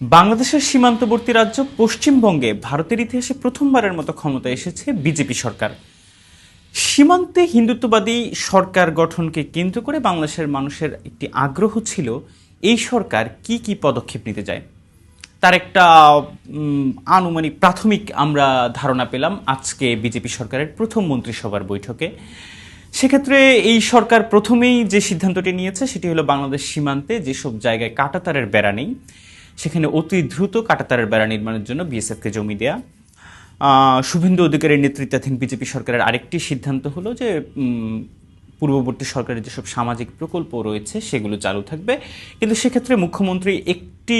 বাংলাদেশের সীমান্তবর্তী রাজ্য পশ্চিমবঙ্গে ভারতের ইতিহাসে প্রথমবারের মতো ক্ষমতায় এসেছে বিজেপি সরকার। সীমান্তে হিন্দুত্ববাদী সরকার গঠনকে কেন্দ্র করে বাংলাদেশের মানুষের একটি আগ্রহ ছিল এই সরকার কি কি পদক্ষেপ নিতে যায়। তার একটা আনুমানিক প্রাথমিক আমরা ধারণা পেলাম আজকে বিজেপি সরকারের প্রথম মন্ত্রিসভার বৈঠকে। সেক্ষেত্রে এই সরকার প্রথমেই যে সিদ্ধান্তটি নিয়েছে সেটি হলো বাংলাদেশ সীমান্তে যেসব জায়গায় কাঁটাতারের বেড়া নেই সেখানে অতি দ্রুত কাঁটাতারের বেড়া নির্মাণের জন্য বিএসএফকে জমি দেয়া। শুভেন্দু অধিকারীর নেতৃত্বাধীন বিজেপি সরকারের আরেকটি সিদ্ধান্ত হলো যে পূর্ববর্তী সরকারের যেসব সামাজিক প্রকল্প রয়েছে সেগুলো চালু থাকবে, কিন্তু সেক্ষেত্রে মুখ্যমন্ত্রী একটি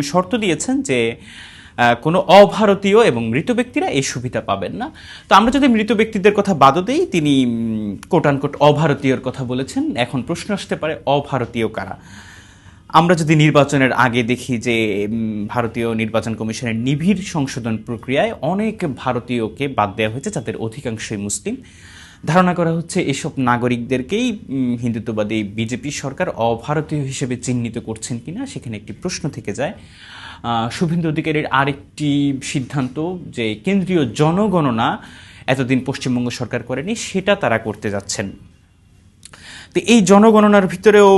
শর্ত দিয়েছেন যে কোনো অভারতীয় এবং মৃত ব্যক্তিরা এই সুবিধা পাবেন না। তো আমরা যদি মৃত ব্যক্তিদের কথা বাদও দেই, তিনি কোট আনকোট অভারতীয়র কথা বলেছেন। এখন প্রশ্ন আসতে পারে অভারতীয় কারা। আমরা যদি নির্বাচনের আগে দেখি যে ভারতীয় নির্বাচন কমিশনের নিবিড় সংশোধন প্রক্রিয়ায় অনেক ভারতীয়কে বাদ দেওয়া হয়েছে, যাদের অধিকাংশই মুসলিম। ধারণা করা হচ্ছে এসব নাগরিকদেরকেই হিন্দুত্ববাদী বিজেপি সরকার অভারতীয় হিসেবে চিহ্নিত করছেন কিনা সেখানে একটি প্রশ্ন থেকে যায়। শুভেন্দু অধিকারীর আরেকটি সিদ্ধান্ত যে কেন্দ্রীয় জনগণনা এতদিন পশ্চিমবঙ্গ সরকার করেনি, সেটা তারা করতে যাচ্ছেন। তো এই জনগণনার ভিতরেও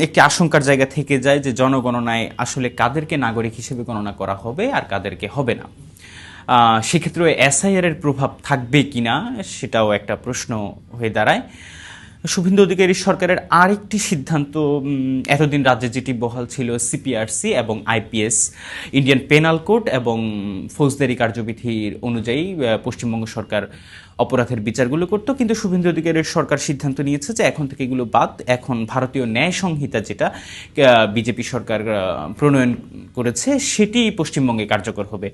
একটি আশঙ্কার জায়গা থেকে যায় যে জনগণনায় আসলে কাদেরকে নাগরিক হিসেবে গণনা করা হবে আর কাদেরকে হবে না। সেক্ষেত্রে এসআইআর এর প্রভাব থাকবে কিনা সেটাও একটা প্রশ্ন হয়ে দাঁড়ায়। শুভেন্দু অধিকারী সরকারের আরেকটি সিদ্ধান্ত, এতদিন রাজ্যে যেটি বহাল ছিল সিপিআরসি এবং আইপিএস, ইন্ডিয়ান পেনাল কোড এবং ফৌজদারি কার্যবিধির অনুযায়ী পশ্চিমবঙ্গ সরকার অপরাধের বিচারগুলো করতো, কিন্তু শুভেন্দু অধিকারীর সরকার সিদ্ধান্ত নিয়েছে যে এখন থেকে এগুলো বাদ। এখন ভারতীয় ন্যায় সংহিতা যেটা বিজেপি সরকার প্রণয়ন করেছে সেটি পশ্চিমবঙ্গে কার্যকর হবে।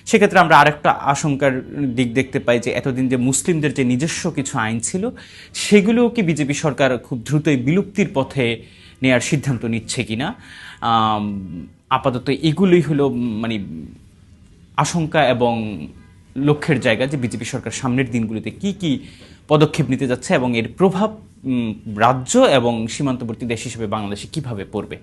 সেক্ষেত্রে আমরা আরেকটা আশঙ্কার দিক দেখতে পাই যে এতদিন যে মুসলিমদের যে নিজস্ব কিছু আইন ছিল সেগুলোও কি বিজেপি সরকার খুব দ্রুতই বিলুপ্তির পথে নেয়ার সিদ্ধান্ত নিচ্ছে কিনা। আপাতত এগুলোই হলো মানে আশঙ্কা এবং লক্ষ্যের জায়গা যে বিজেপি সরকার সামনের দিনগুলিতে কি কি পদক্ষেপ নিতে যাচ্ছে এবং এর প্রভাব রাজ্য এবং সীমান্তবর্তী দেশ হিসেবে বাংলাদেশে কিভাবে পড়বে।